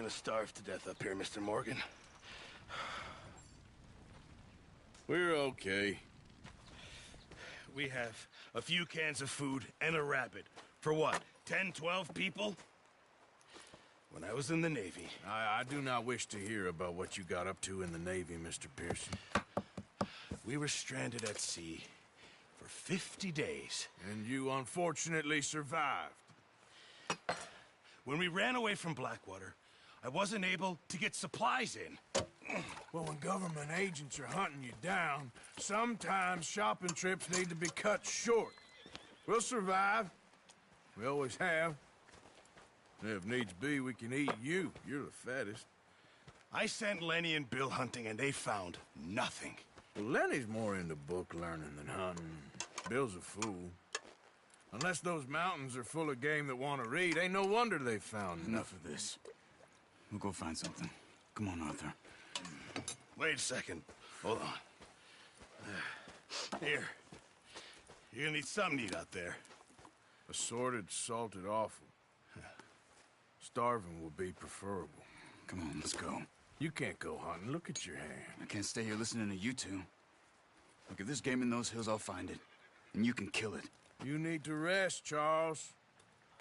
gonna starve to death up here, Mr. Morgan. We're okay. We have a few cans of food and a rabbit. For what, 10, 12 people? When I was in the Navy... I do not wish to hear about what you got up to in the Navy, Mr. Pearson. We were stranded at sea for 50 days. And you unfortunately survived. When we ran away from Blackwater, I wasn't able to get supplies in. Well, when government agents are hunting you down, sometimes shopping trips need to be cut short. We'll survive. We always have. And if needs be, we can eat you. You're the fattest. I sent Lenny and Bill hunting, and they found nothing. Well, Lenny's more into book learning than hunting. Bill's a fool. Unless those mountains are full of game that want to read, ain't no wonder they found Enough of this. We'll go find something. Come on, Arthur. Wait a second. Hold on. Here. You're gonna need something to eat out there. Assorted, salted offal. Starving will be preferable. Come on, let's go. You can't go hunting. Look at your hand. I can't stay here listening to you two. Look, if there's game in those hills, I'll find it. And you can kill it. You need to rest, Charles.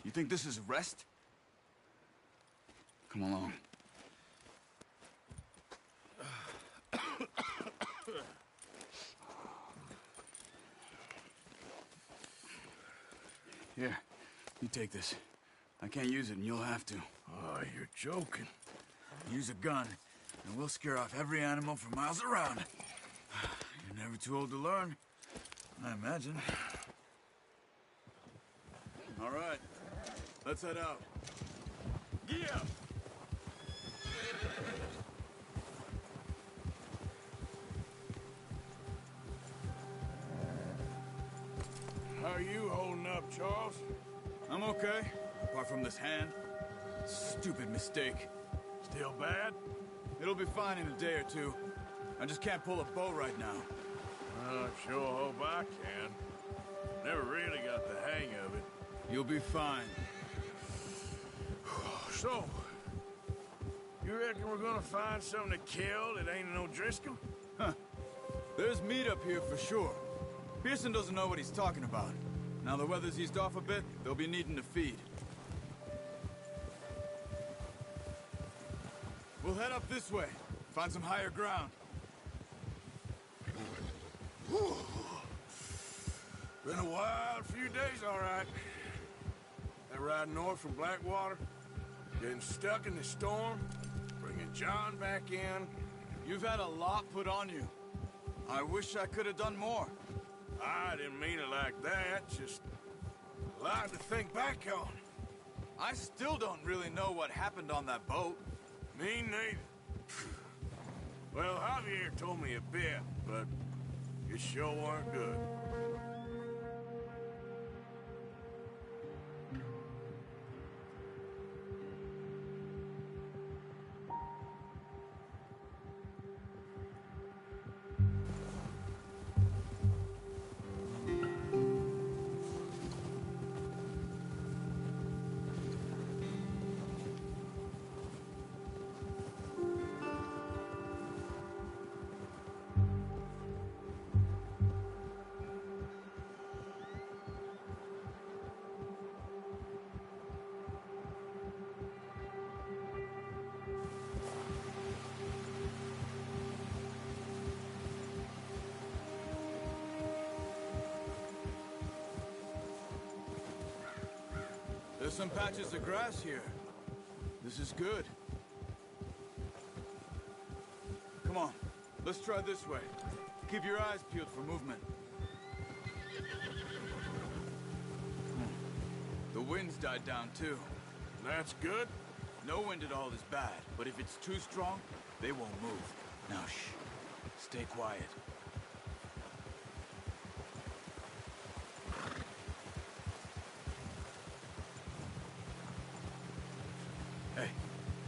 You think this is rest? Come along. Here, you take this. I can't use it, and you'll have to. Oh, you're joking. Use a gun, and we'll scare off every animal for miles around. You're never too old to learn, I imagine. All right, let's head out. Yeah. How are you holding up, Charles? I'm okay, apart from this hand. Stupid mistake. Still bad? It'll be fine in a day or two. I just can't pull a bow right now. I sure hope I can. Never really got the hang of it. You'll be fine. So, you reckon we're gonna find something to kill that ain't no Driscoll? Huh. There's meat up here for sure. Pearson doesn't know what he's talking about. Now the weather's eased off a bit, they'll be needing to feed. We'll head up this way. Find some higher ground. Been a wild few days, all right. That ride north from Blackwater, getting stuck in the storm, bringing John back in. You've had a lot put on you. I wish I could have done more. I didn't mean it like that, just a lot to think back on. I still don't really know what happened on that boat. Me neither. Well, Javier told me a bit, but it sure weren't good. There's some patches of grass here. This is good. Come on, let's try this way. Keep your eyes peeled for movement. The wind's died down too. That's good. No wind at all is bad, but if it's too strong, they won't move. Now shh, stay quiet. Hey,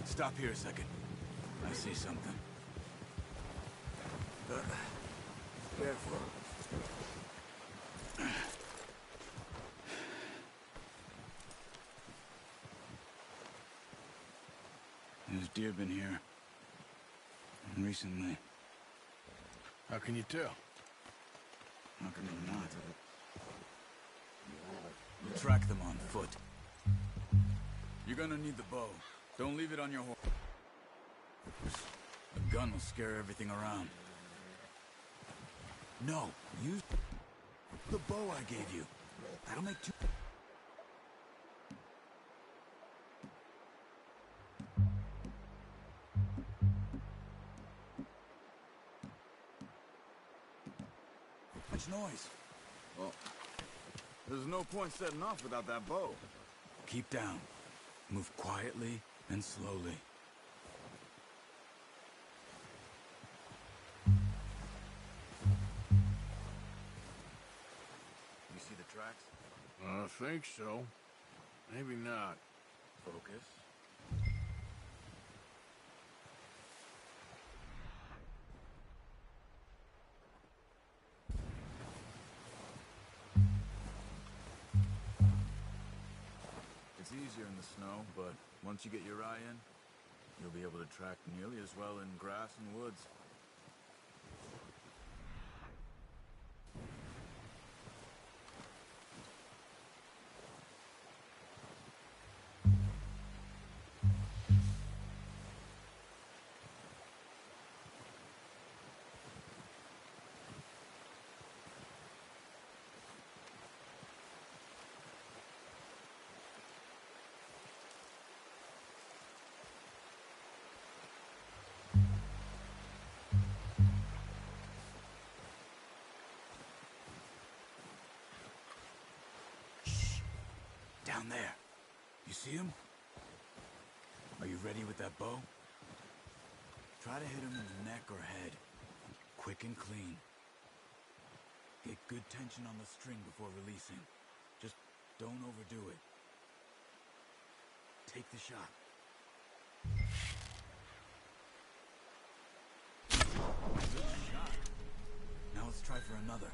stop here a second. I see something. Careful. There's deer been here. And recently. How can you tell? How can you not? We'll track them on foot. You're gonna need the bow. Don't leave it on your horse. A gun will scare everything around. No, use the bow I gave you. That'll make two. Much noise. Well, there's no point setting off without that bow. Keep down. Move quietly and slowly. You see the tracks? I think so. Maybe not. Focus. It's easier in the snow, but once you get your eye in, you'll be able to track nearly as well in grass and woods. Down there. You see him? Are you ready with that bow? Try to hit him in the neck or head. Quick and clean. Get good tension on the string before releasing. Just don't overdo it. Take the shot. Good shot. Now let's try for another.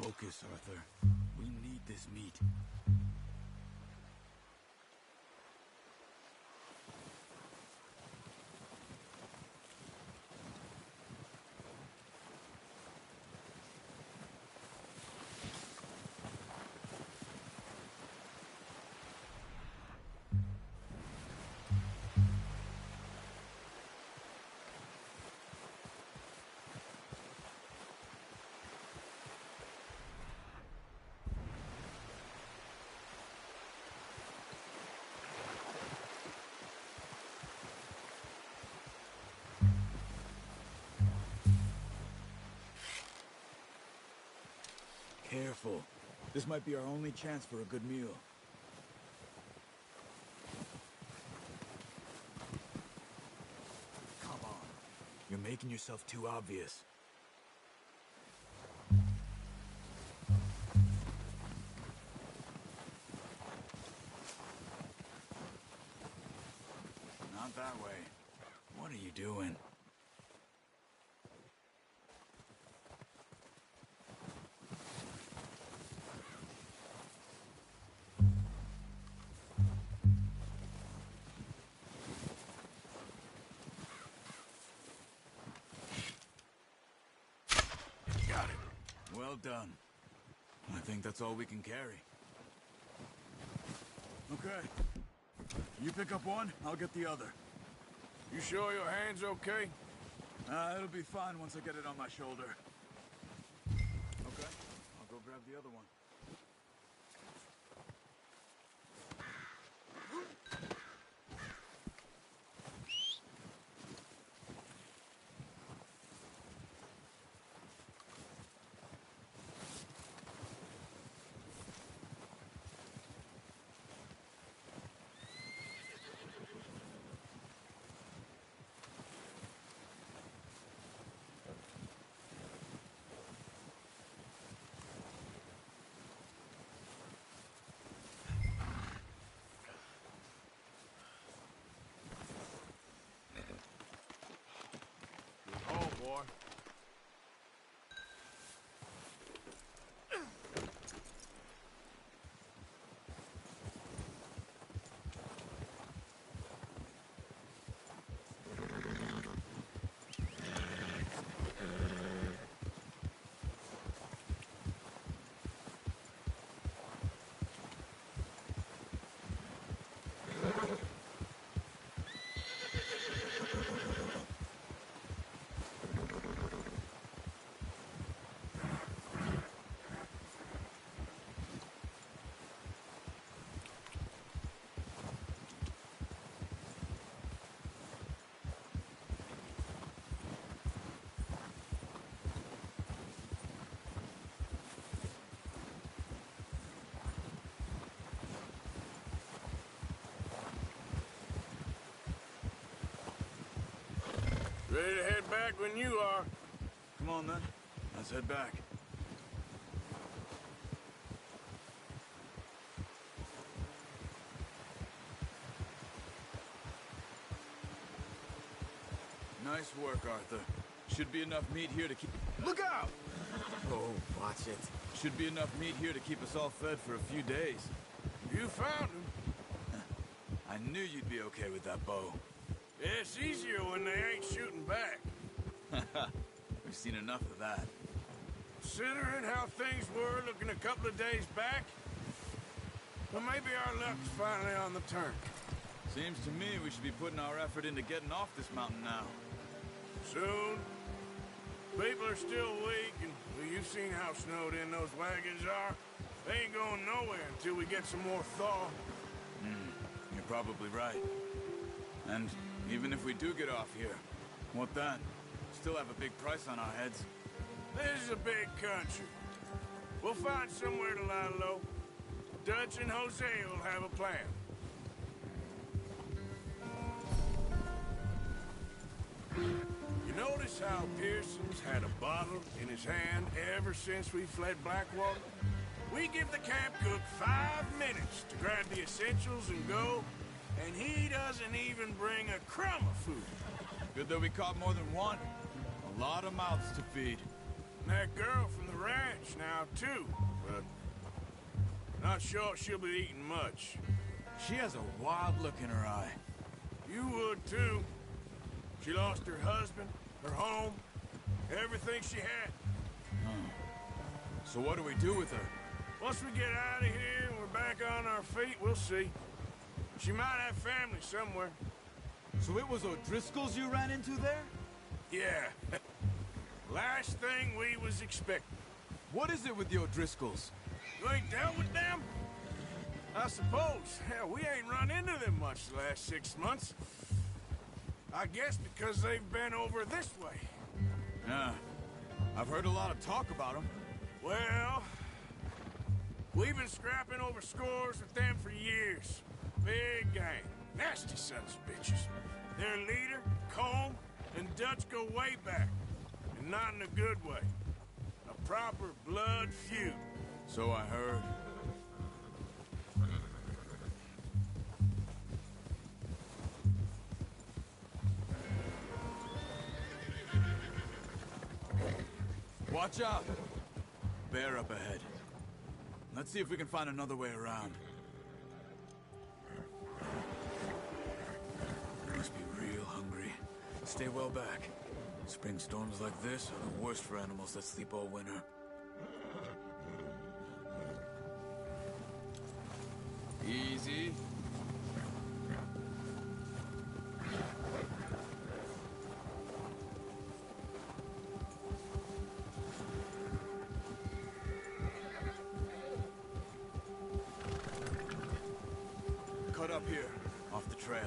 Focus, Arthur. We need this meat. Careful. This might be our only chance for a good meal. Come on. You're making yourself too obvious. Well done. I think that's all we can carry. Okay. You pick up one, I'll get the other. You sure your hand's okay? It'll be fine once I get it on my shoulder. Okay, I'll go grab the other one. Oh, boy. Ready to head back when you are. Come on, then. Let's head back. Nice work, Arthur. Should be enough meat here to keep... Look out! Oh, watch it. Should be enough meat here to keep us all fed for a few days. You found him. I knew you'd be okay with that bow. It's easier when they ain't shooting back. We've seen enough of that. Considering how things were looking a couple of days back, well, maybe our luck's finally on the turn. Seems to me we should be putting our effort into getting off this mountain now. Soon. People are still weak, and well, you've seen how snowed in those wagons are. They ain't going nowhere until we get some more thaw. You're probably right. And even if we do get off here, what then? Still have a big price on our heads. This is a big country. We'll find somewhere to lie low. Dutch and Jose will have a plan. You notice how Pearson's had a bottle in his hand ever since we fled Blackwater? We give the camp cook 5 minutes to grab the essentials and go, and he doesn't even bring a crumb of food. Good that we caught more than one. A lot of mouths to feed. And that girl from the ranch now, too, but not sure she'll be eating much. She has a wild look in her eye. You would, too. She lost her husband, her home, everything she had. So what do we do with her? Once we get out of here and we're back on our feet, we'll see. She might have family somewhere. So it was O'Driscoll's you ran into there? Yeah. Last thing we was expecting. What is it with the O'Driscolls? You ain't dealt with them? I suppose. Hell, we ain't run into them much the last 6 months. I guess because they've been over this way. Yeah. I've heard a lot of talk about them. Well, we've been scrapping over scores with them for years. Big gang. Nasty sons of bitches. Their leader, Colm, and Dutch go way back. And not in a good way. A proper blood feud. So I heard. Watch out! Bear up ahead. Let's see if we can find another way around. Must be real hungry. Stay well back. Spring storms like this are the worst for animals that sleep all winter. trail.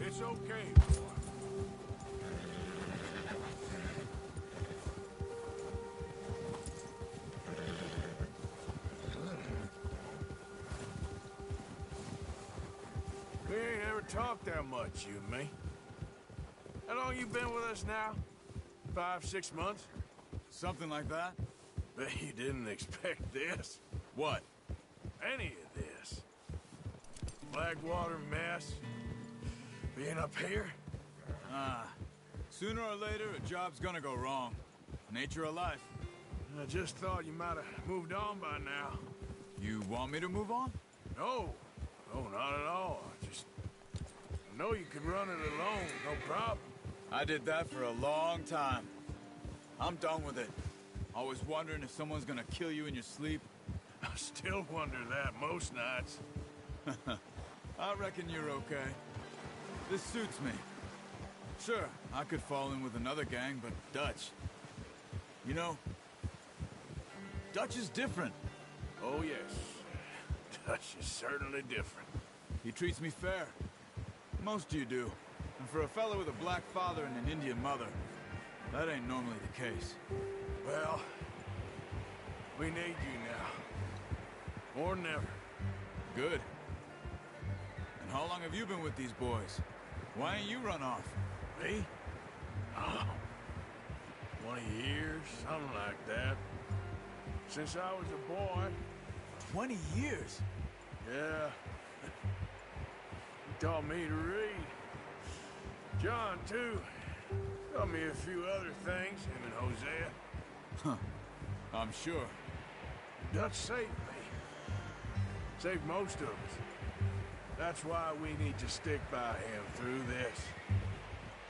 It's okay, boy. We ain't ever talked that much, you and me. How long you been with us now? 5, 6 months? Something like that? Bet you didn't expect this. What? Any of this. Blackwater mess. Being up here? Sooner or later, a job's gonna go wrong. Nature of life. I just thought you might have moved on by now. You want me to move on? No. No, not at all. I know you could run it alone, no problem. I did that for a long time. I'm done with it. Always wondering if someone's gonna kill you in your sleep. I still wonder that most nights. I reckon you're okay. This suits me. Sure, I could fall in with another gang, but Dutch... You know, Dutch is different. Oh, yes. Dutch is certainly different. He treats me fair. Most of you do. And for a fellow with a black father and an Indian mother, that ain't normally the case. Well, we need you now. More than ever. Good. And how long have you been with these boys? Why ain't you run off? Me? Oh, 20 years, something like that. Since I was a boy. 20 years? Yeah. He taught me to read. John, too. Taught me a few other things, him and Hosea. Huh. I'm sure. Dutch saved me. Saved most of us. That's why we need to stick by him through this.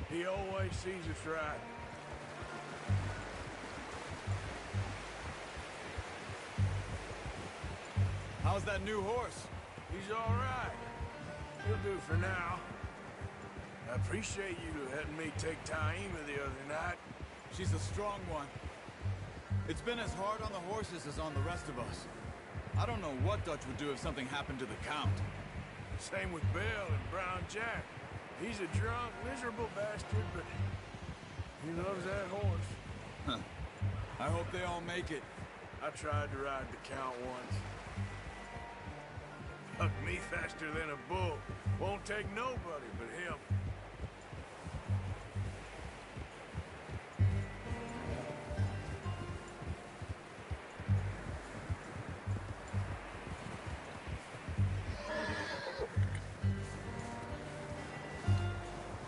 He always sees us right. How's that new horse? He's all right. He'll do for now. I appreciate you letting me take Taima the other night. She's a strong one. It's been as hard on the horses as on the rest of us. I don't know what Dutch would do if something happened to the Count. Same with Bill and Brown Jack. He's a drunk, miserable bastard, but he loves that horse. Huh. I hope they all make it. I tried to ride the Count once. Fuck me faster than a bull. Won't take nobody but him.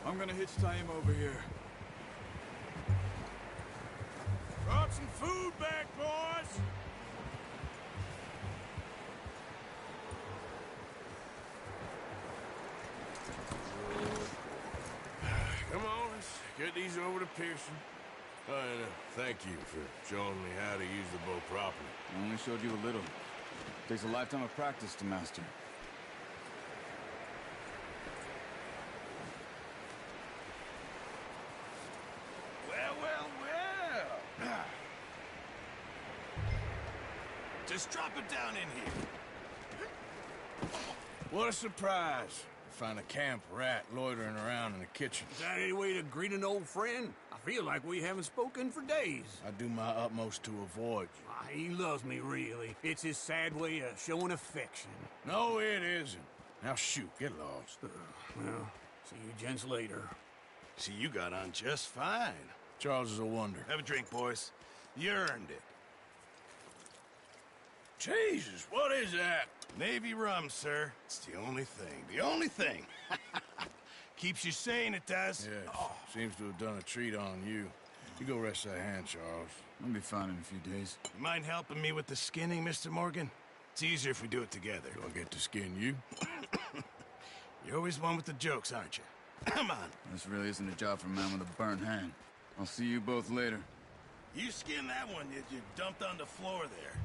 I'm gonna hitch Taima over here. Brought some food back, boys! Come on, let's get these over to Pearson. And thank you for showing me how to use the bow properly. I only showed you a little. Takes a lifetime of practice to master. Well, well, well. Just drop it down in here. What a surprise. Find a camp rat loitering around in the kitchen. Is that any way to greet an old friend? I feel like we haven't spoken for days. I do my utmost to avoid you. Ah, he loves me, really. It's his sad way of showing affection. No, it isn't. Now shoot, get lost. Well, see you gents later. See, you got on just fine. Charles is a wonder. Have a drink, boys. You earned it. Jesus, what is that? Navy rum, sir. It's the only thing. The only thing. Keeps you sane, it does. Yes, seems to have done a treat on you. You go rest that hand, Charles. I'll be fine in a few days. You mind helping me with the skinning, Mr. Morgan? It's easier if we do it together. Do I get to skin you? You're always one with the jokes, aren't you? Come on. This really isn't a job for a man with a burnt hand. I'll see you both later. You skin that one you dumped on the floor there.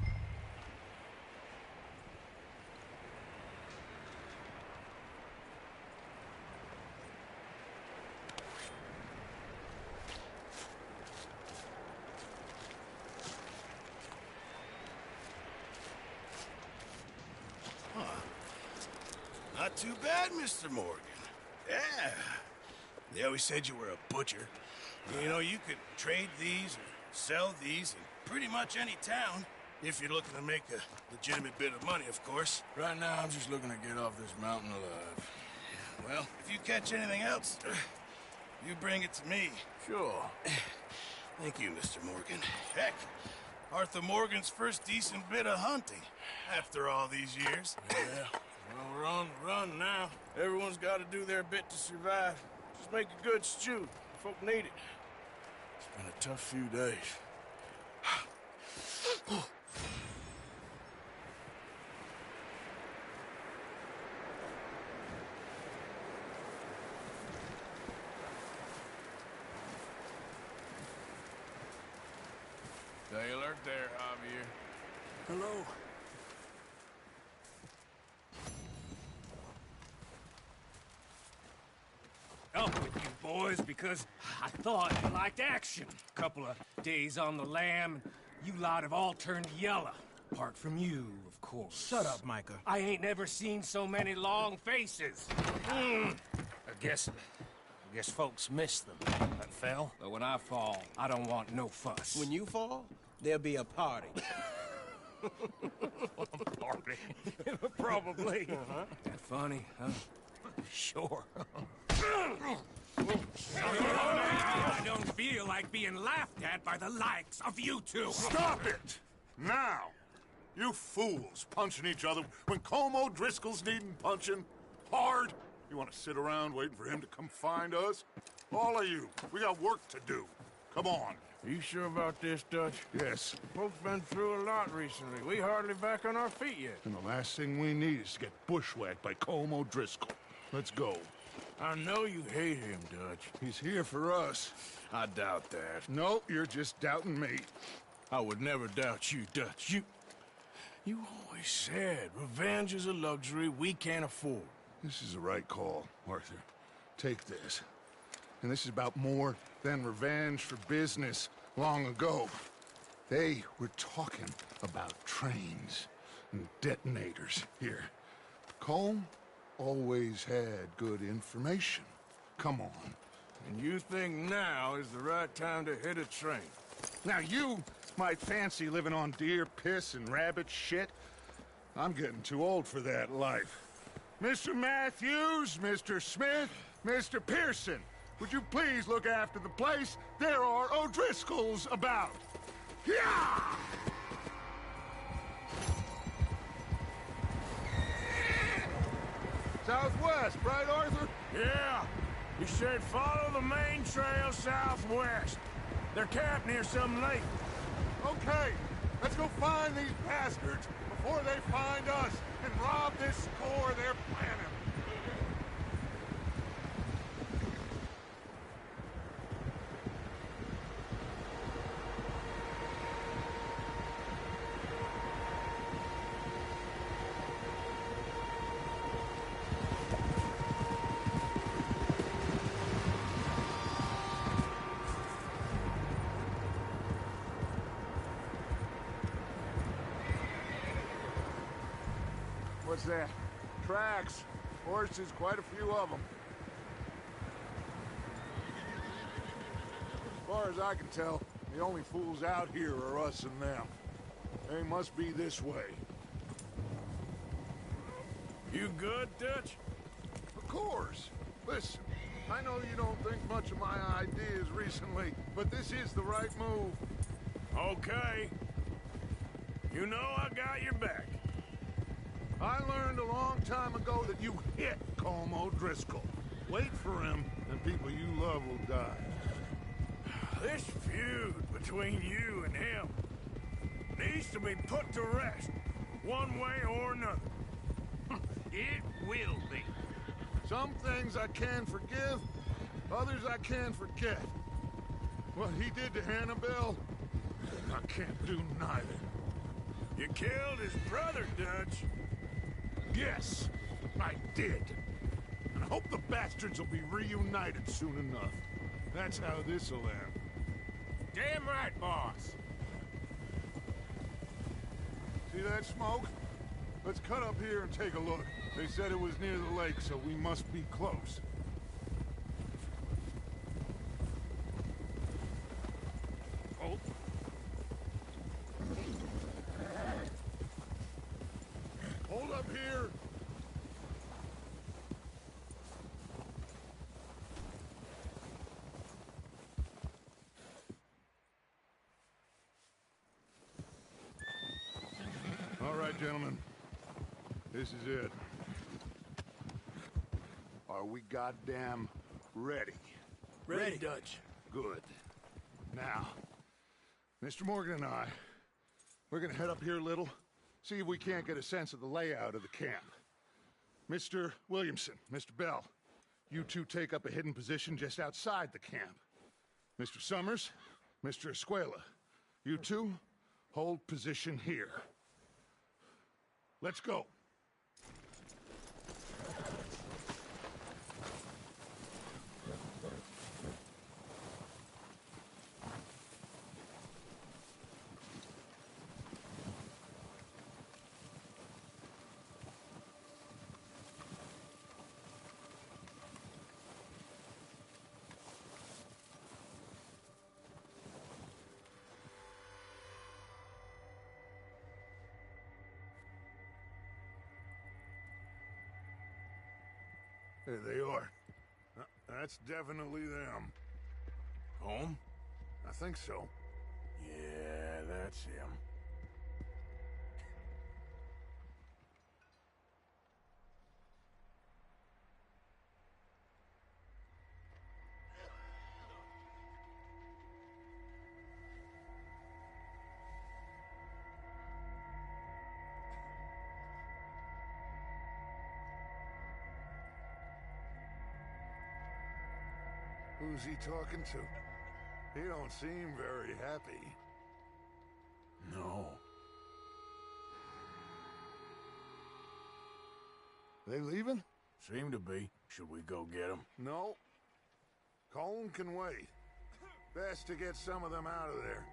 too bad, Mr. Morgan. Yeah. They always said you were a butcher. You know, you could trade these or sell these in pretty much any town. If you're looking to make a legitimate bit of money, of course. Right now, I'm just looking to get off this mountain alive. Well, if you catch anything else, you bring it to me. Sure. Thank you, Mr. Morgan. Heck, Arthur Morgan's first decent bit of hunting after all these years. Yeah. Well, run now. Everyone's got to do their bit to survive. Just make a good stew. Folk need it. It's been a tough few days. Stay alert there, Javier. Hello. Up with you boys because I thought you liked action. Couple of days on the lam, and you lot have all turned yellow. Apart from you, of course. Shut up, Micah. I ain't never seen so many long faces. I guess folks miss them. That fell. But when I fall, I don't want no fuss. When you fall, there'll be a party. Party. Probably. That funny, huh? Sure. I don't feel like being laughed at by the likes of you two. Stop it! Now! You fools punching each other when Colm O'Driscoll's needing punching hard. You want to sit around waiting for him to come find us? All of you, we got work to do. Come on. Are you sure about this, Dutch? Yes. Folks been through a lot recently. We hardly back on our feet yet. And the last thing we need is to get bushwhacked by Colm O'Driscoll. Let's go. I know you hate him, Dutch. He's here for us. I doubt that. No, you're just doubting me. I would never doubt you, Dutch. You always said revenge is a luxury we can't afford. This is the right call, Arthur. Take this. And this is about more than revenge for business long ago. They were talking about trains and detonators here. Colm always had good information. Come on. And you think now is the right time to hit a train? Now you might fancy living on deer piss and rabbit shit. I'm getting too old for that life. Mr. Matthews, Mr. Smith, Mr. Pearson, would you please look after the place? There are O'Driscolls about. Yeah! Southwest, right, Arthur? Yeah. You should follow the main trail southwest. They're camped near some lake. Okay, let's go find these bastards before they find us and rob this score they're planning. What's that? Tracks. Horses, quite a few of them. As far as I can tell, the only fools out here are us and them. They must be this way. You good, Dutch? Of course. Listen, I know you don't think much of my ideas recently, but this is the right move. Okay. You know I got your back. I learned a long time ago that you hit Colm O'Driscoll. Wait for him, and people you love will die. This feud between you and him needs to be put to rest, one way or another. It will be. Some things I can forgive, others I can forget. What he did to Annabelle, I can't do neither. You killed his brother, Dutch. Yes, I did. And I hope the bastards will be reunited soon enough. That's how this'll end. Damn right, boss. See that smoke? Let's cut up here and take a look. They said it was near the lake, so we must be close. Halt. Hold up here! All right, gentlemen. This is it. Are we goddamn ready? Ready, Dutch. Good. Now, Mr. Morgan and I, we're gonna head up here a little, see if we can't get a sense of the layout of the camp. Mr. Williamson, Mr. Bell, you two take up a hidden position just outside the camp. Mr. Summers, Mr. Escuela, you two hold position here. Let's go. There they are. That's definitely them. Home? I think so. Yeah, that's him. Who's he talking to? He don't seem very happy. No. They leaving? Seem to be. Should we go get him? No. Colm can wait. Best to get some of them out of there.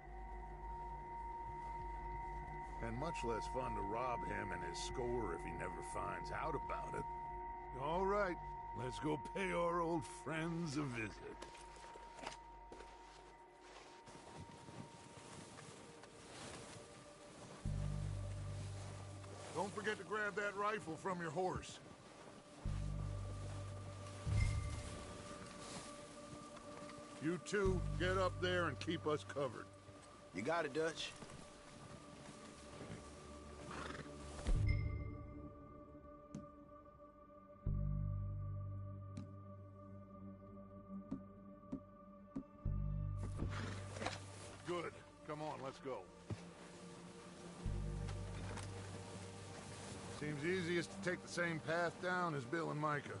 And much less fun to rob him and his score if he never finds out about it. All right, let's go pay our old friends a visit. Don't forget to grab that rifle from your horse. You two, get up there and keep us covered. You got it, Dutch. Good. Come on, let's go. Seems easiest to take the same path down as Bill and Micah.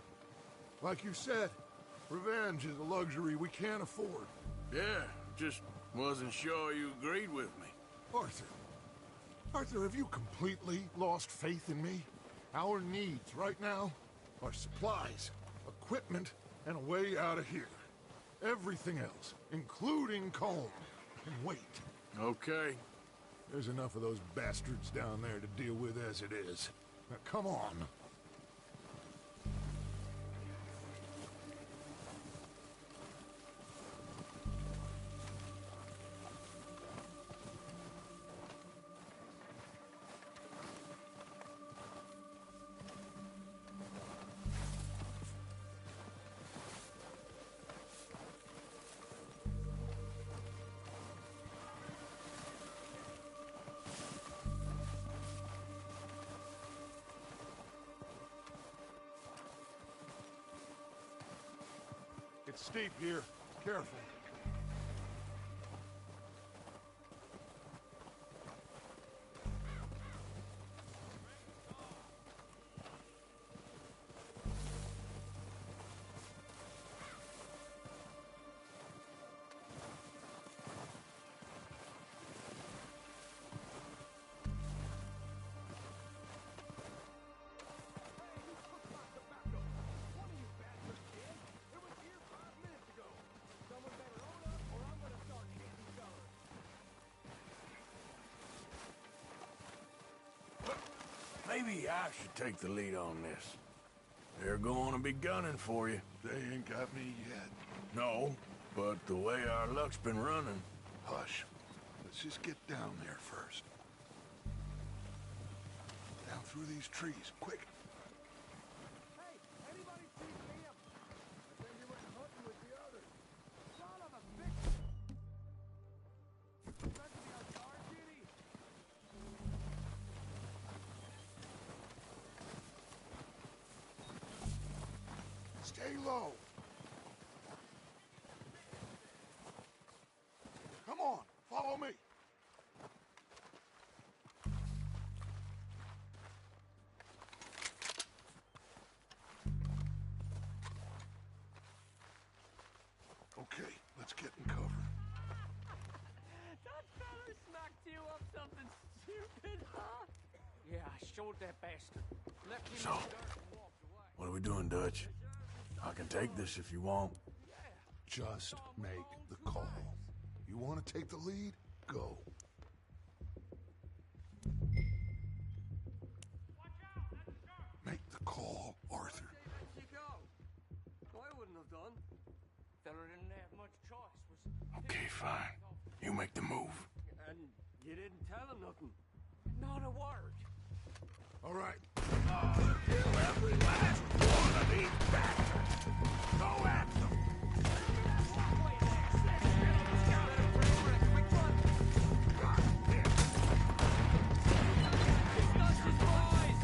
Like you said, revenge is a luxury we can't afford. Yeah, just wasn't sure you agreed with me. Arthur. Arthur, have you completely lost faith in me? Our needs right now are supplies, equipment, and a way out of here. Everything else, including Colm, can wait. Okay. There's enough of those bastards down there to deal with as it is. Now, come on. It's steep here. Careful. Maybe I should take the lead on this. They're going to be gunning for you. They ain't got me yet. No, but the way our luck's been running... Hush. Let's just get down there first. Down through these trees, quick. Hey, anybody see Liam? I think he went hunting with the others. Son of a bitch! Meant to be our guard duty. Stay low. Come on, follow me. Okay, let's get in cover. That fella smacked you up something stupid, huh? Yeah, I showed that bastard. Left him So, in the dirt and walked away. what are we doing, Dutch? I can take this if you want. Just make the call. You want to take the lead? Go. Make the call, Arthur. Let you go. I wouldn't have done. Fella didn't have much choice. Was Okay, fine. You make the move. And you didn't tell him nothing. Not a word. All right. Kill every last one of these bastards. Go at them. Wait there. Sit still. Scout out a break for a quick run. God damn. It's not just boys.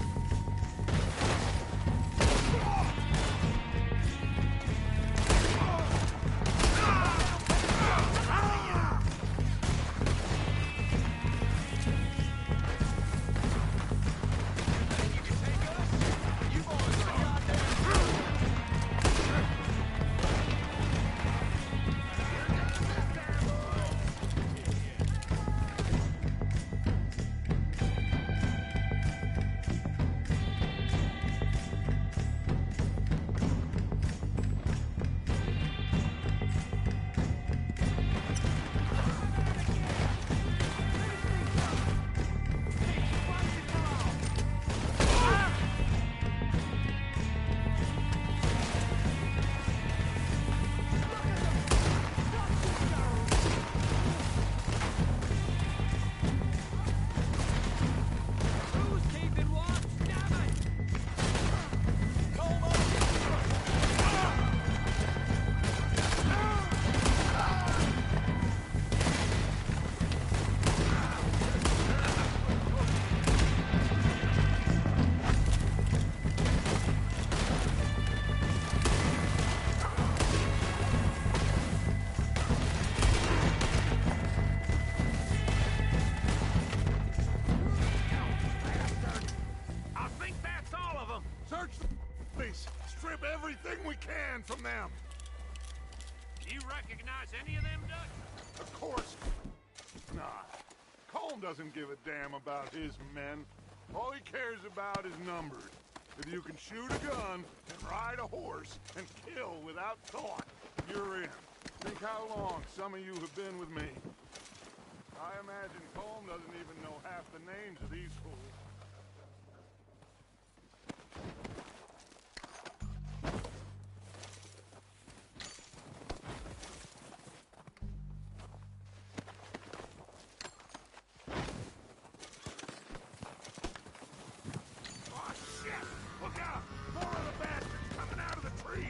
Who's keeping watch? Damn it! I think that's all of them. Search the place. Strip everything we can from them. You recognize any of them, Dutch? Of course. Nah. Colm doesn't give a damn about his men. All he cares about is numbers. If you can shoot a gun and ride a horse and kill without thought, you're in. Think how long some of you have been with me. I imagine Colm doesn't even know half the names of these fools. Oh, shit! Look out! More of the bastards coming out of the trees!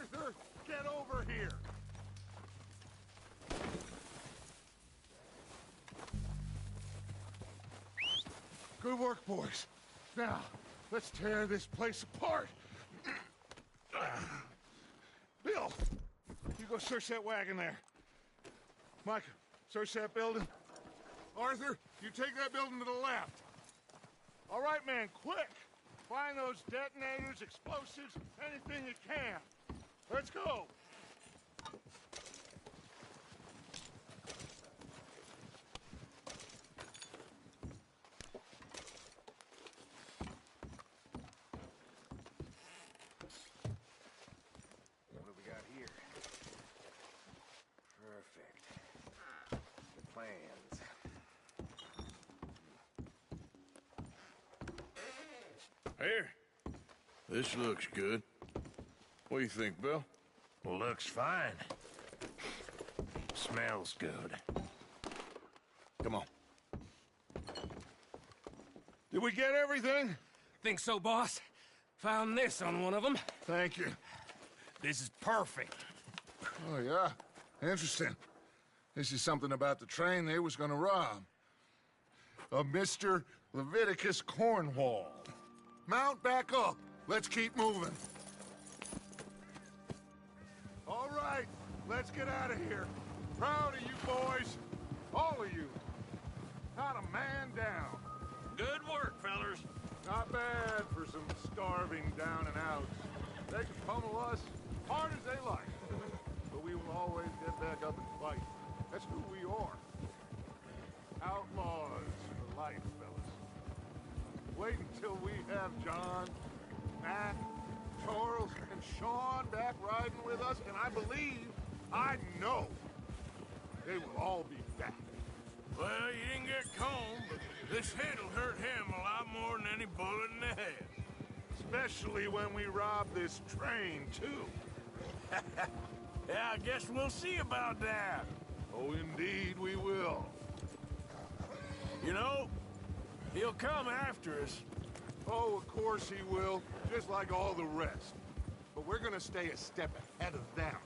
Arthur, get over here! Good work, boys. Now, let's tear this place apart. Bill, you go search that wagon there. Mike, search that building. Arthur, you take that building to the left. All right, man, quick! Find those detonators, explosives, anything you can. Let's go! What do we got here? Perfect. The plans. Here. This looks good. What do you think, Bill? Looks fine. Smells good. Come on. Did we get everything? Think so, boss? Found this on one of them. Thank you. This is perfect. Oh, yeah? Interesting. This is something about the train they was gonna rob. A Mr. Leviticus Cornwall. Mount back up. Let's keep moving. All right, let's get out of here. Proud of you boys. All of you. Not a man down. Good work, fellers. Not bad for some starving down and outs. They can pummel us hard as they like. But we will always get back up and fight. That's who we are. Outlaws for life, fellas. Wait until we have John, Matt, Charles, and Sean back riding with us, and I know, they will all be back. Well, you didn't get Combe, but this hit'll hurt him a lot more than any bullet in the head. Especially when we rob this train, too. Yeah, I guess we'll see about that. Oh, indeed we will. You know, he'll come after us. Oh, of course he will, just like all the rest. But we're gonna stay a step ahead of them.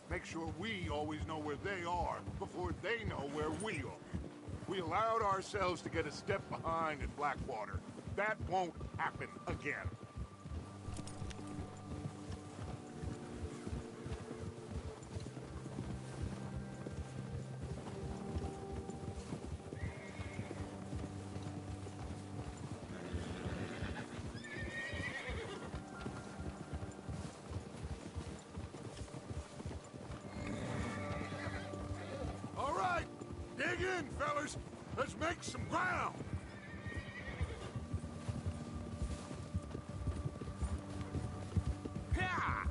Make sure we always know where they are before they know where we are. We allowed ourselves to get a step behind in Blackwater. That won't happen again. All right, dig in, fellas. Let's make some ground. Yeah!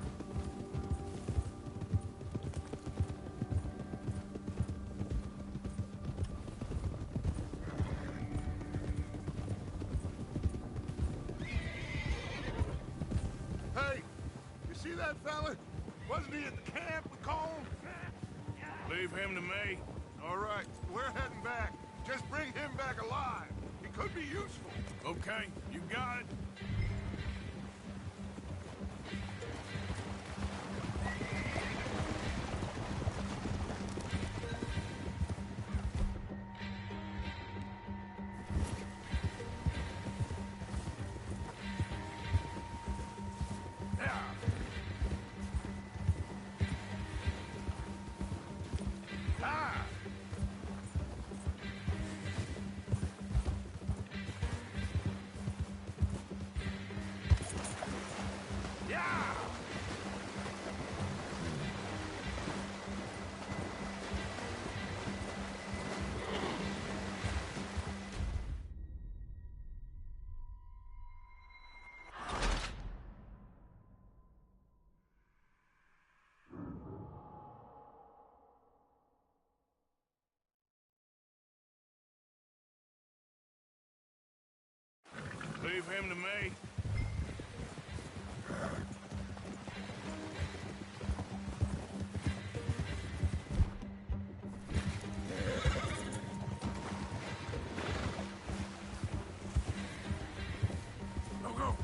Hey, you see that fella? Wasn't he at the camp with Colm? Leave him to me. All right, we're heading back. Just bring him back alive. He could be useful. Okay, you got it. Leave him to me. Go, go.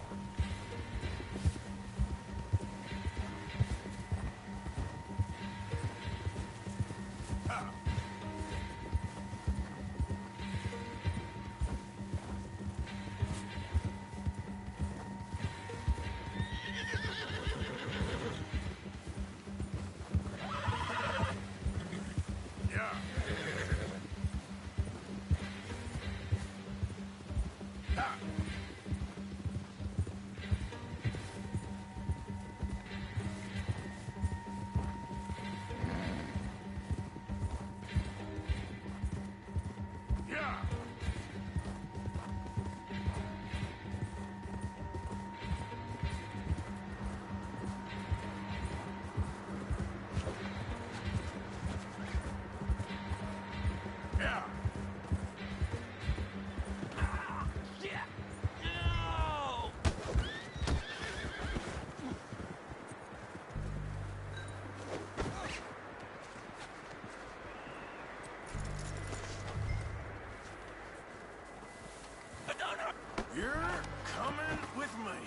coming with me.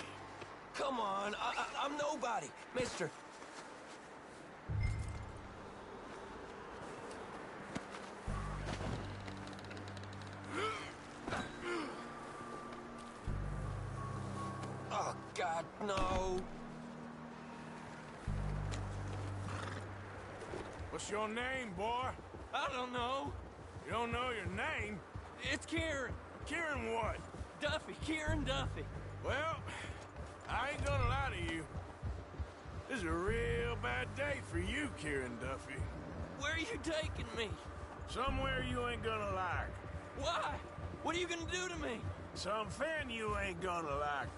Come on, I'm nobody, mister. Oh, God, no. What's your name, boy? I don't know. You don't know your name? It's Kieran. Kieran what? Duffy, Kieran Duffy. Well, I ain't gonna lie to you. This is a real bad day for you, Kieran Duffy. Where are you taking me? Somewhere you ain't gonna like. Why? What are you gonna do to me? Something you ain't gonna like.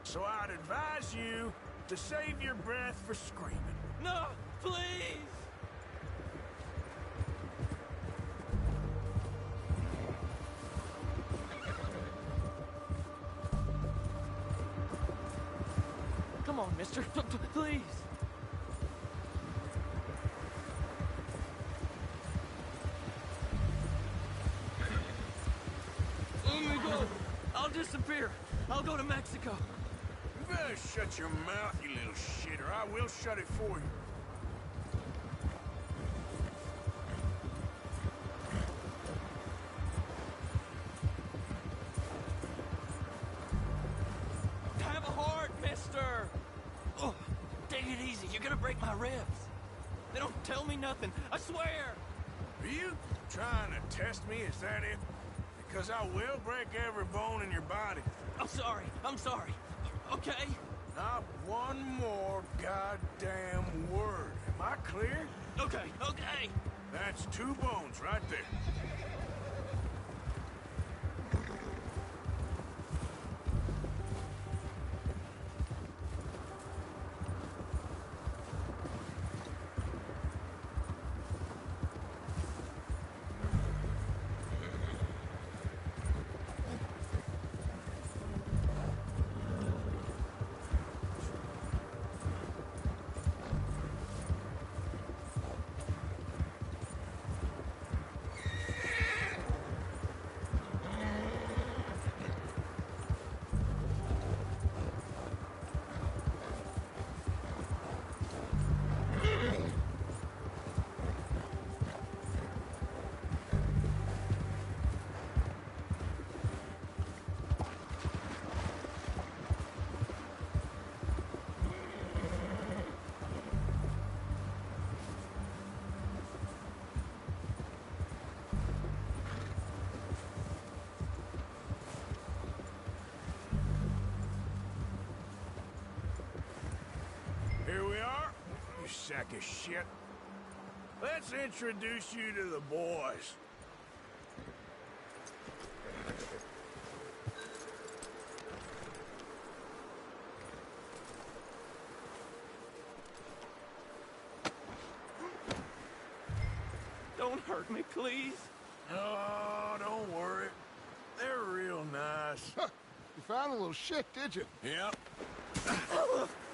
So I'd advise you to save your breath for screaming. No, please! Come on, mister. Please. Let me go. I'll disappear. I'll go to Mexico. You better shut your mouth, you little shit, or I will shut it for you. Have a heart, mister! Oh, take it easy. You're gonna break my ribs. They don't tell me nothing. I swear! Are you trying to test me? Is that it? Because I will break every bone in your body. I'm sorry. I'm sorry. Okay? Not one more goddamn word. Am I clear? Okay, okay. That's 2 bones right there. Here we are, you sack of shit. Let's introduce you to the boys. Don't hurt me, please. Oh, don't worry. They're real nice. You found a little shit, did you? Yep.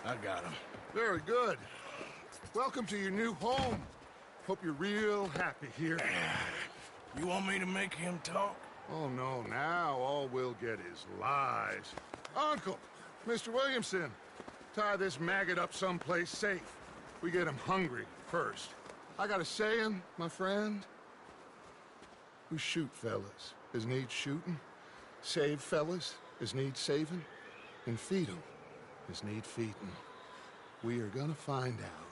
I got him. Very good. Welcome to your new home. Hope you're real happy here. You want me to make him talk? Oh, no, now all we'll get is lies. Uncle, Mr. Williamson, tie this maggot up someplace safe. We get him hungry first. I got a saying, my friend. We shoot fellas as need shooting, save fellas as need saving, and feed 'em as need feeding. We are gonna find out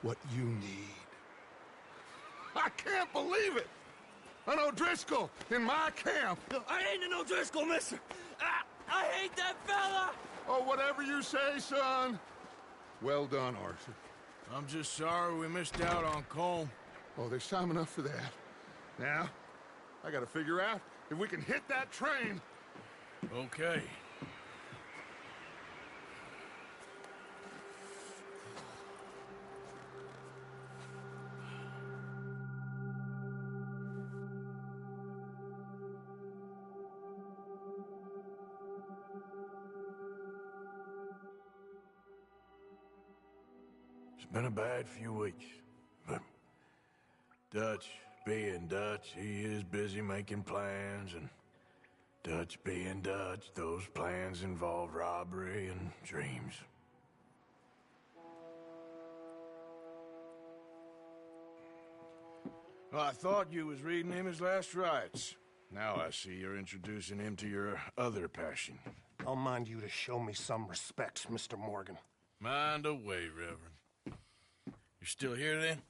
what you need. I can't believe it! An O'Driscoll in my camp! I ain't an O'Driscoll, mister! I hate that fella! Oh, whatever you say, son. Well done, Arthur. I'm just sorry we missed out on Colm. Oh, there's time enough for that. Now, I gotta figure out if we can hit that train. Okay. It's been a bad few weeks, but Dutch, being Dutch, he is busy making plans and Dutch being Dutch, those plans involve robbery and dreams. Well, I thought you was reading him his last rites. Now I see you're introducing him to your other passion. I'll mind you to show me some respect, Mr. Morgan. Mind away, Reverend. You're still here, then?